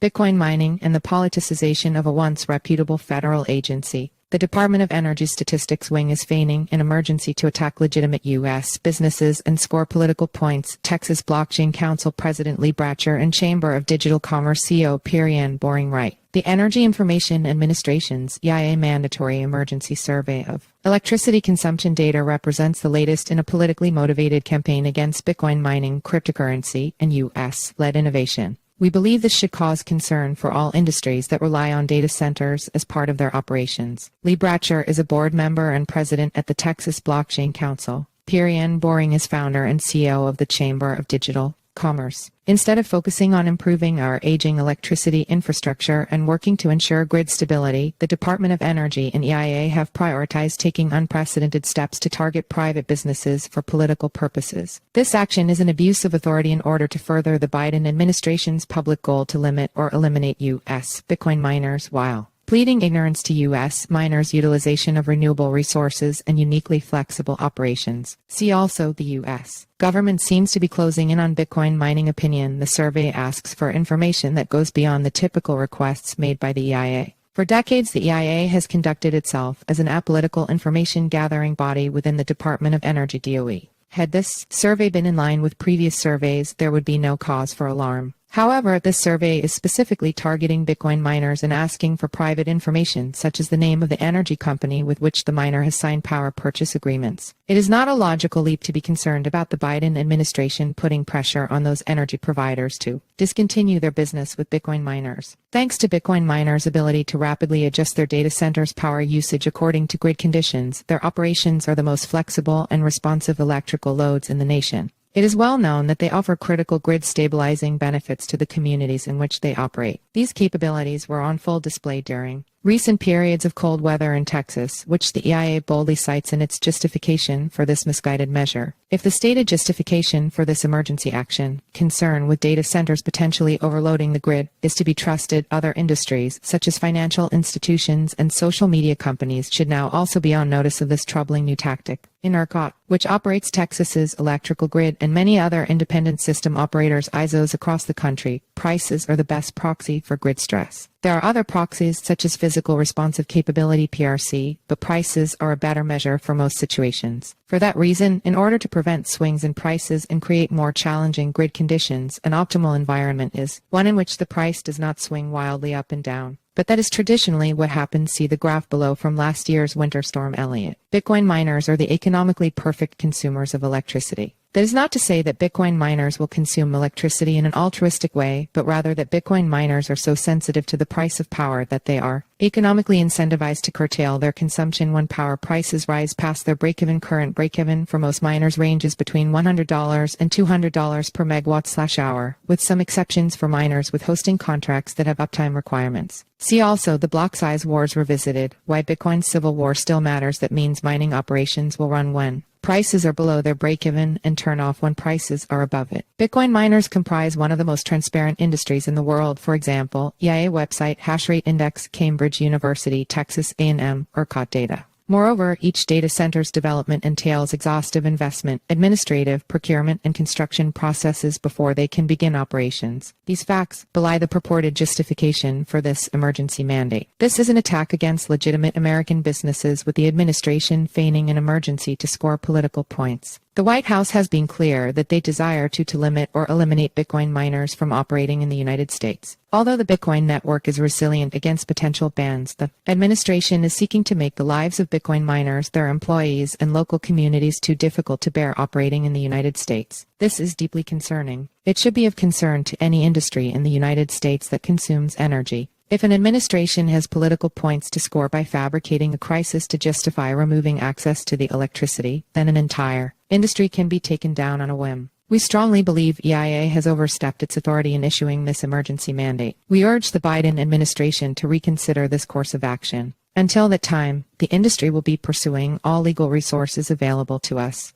Bitcoin mining and the politicization of a once reputable federal agency. The Department of Energy Statistics Wing is feigning an emergency to attack legitimate U.S. businesses and score political points, Texas Blockchain Council President Bratcher and Chamber of Digital Commerce CEO Perianne Boring write. The Energy Information Administration's EIA mandatory emergency survey of electricity consumption data represents the latest in a politically motivated campaign against Bitcoin mining, cryptocurrency, and U.S.-led innovation. We believe this should cause concern for all industries that rely on data centers as part of their operations. Bratcher is a board member and president at the Texas Blockchain Council. Perianne Boring is founder and CEO of the Chamber of Digital Commerce. Instead of focusing on improving our aging electricity infrastructure and working to ensure grid stability, the Department of Energy and EIA have prioritized taking unprecedented steps to target private businesses for political purposes. This action is an abuse of authority in order to further the Biden administration's public goal to limit or eliminate U.S. Bitcoin miners while pleading ignorance to U.S. miners' utilization of renewable resources and uniquely flexible operations. See also the U.S. government seems to be closing in on Bitcoin mining opinion. The survey asks for information that goes beyond the typical requests made by the EIA. For decades, the EIA has conducted itself as an apolitical information gathering body within the Department of Energy DOE. Had this survey been in line with previous surveys, there would be no cause for alarm. However, this survey is specifically targeting Bitcoin miners and asking for private information, such as the name of the energy company with which the miner has signed power purchase agreements. It is not a logical leap to be concerned about the Biden administration putting pressure on those energy providers to discontinue their business with Bitcoin miners. Thanks to Bitcoin miners' ability to rapidly adjust their data centers' power usage according to grid conditions, their operations are the most flexible and responsive electrical loads in the nation. It is well known that they offer critical grid stabilizing benefits to the communities in which they operate. These capabilities were on full display during recent periods of cold weather in Texas, which the EIA boldly cites in its justification for this misguided measure. If the stated justification for this emergency action, concern with data centers potentially overloading the grid, is to be trusted, other industries, such as financial institutions and social media companies, should now also be on notice of this troubling new tactic. In ERCOT, which operates Texas's electrical grid and many other independent system operators ISOs across the country, prices are the best proxy for grid stress. There are other proxies such as physical responsive capability PRC, but prices are a better measure for most situations. For that reason, in order to prevent swings in prices and create more challenging grid conditions, an optimal environment is one in which the price does not swing wildly up and down. But that is traditionally what happens. See the graph below from last year's winter storm Elliott. Bitcoin miners are the economically perfect consumers of electricity. That is not to say that Bitcoin miners will consume electricity in an altruistic way, but rather that Bitcoin miners are so sensitive to the price of power that they are economically incentivized to curtail their consumption when power prices rise past their break-even. Current break-even for most miners ranges between $100 and $200 per megawatt/hour, with some exceptions for miners with hosting contracts that have uptime requirements. See also the block size wars revisited, why Bitcoin's civil war still matters. That means mining operations will run when prices are below their break-even and turn off when prices are above it. Bitcoin miners comprise one of the most transparent industries in the world. For example, EIA website, Hashrate Index, Cambridge University, Texas A&M, ERCOT data. Moreover, each data center's development entails exhaustive investment, administrative, procurement, and construction processes before they can begin operations. These facts belie the purported justification for this emergency mandate. This is an attack against legitimate American businesses, with the administration feigning an emergency to score political points. The White House has been clear that they desire to limit or eliminate Bitcoin miners from operating in the United States. Although the Bitcoin network is resilient against potential bans, the administration is seeking to make the lives of Bitcoin miners, their employees, and local communities too difficult to bear operating in the United States. This is deeply concerning. It should be of concern to any industry in the United States that consumes energy. If an administration has political points to score by fabricating a crisis to justify removing access to the electricity, then an entire industry can be taken down on a whim. We strongly believe EIA has overstepped its authority in issuing this emergency mandate. We urge the Biden administration to reconsider this course of action. Until that time, the industry will be pursuing all legal resources available to us.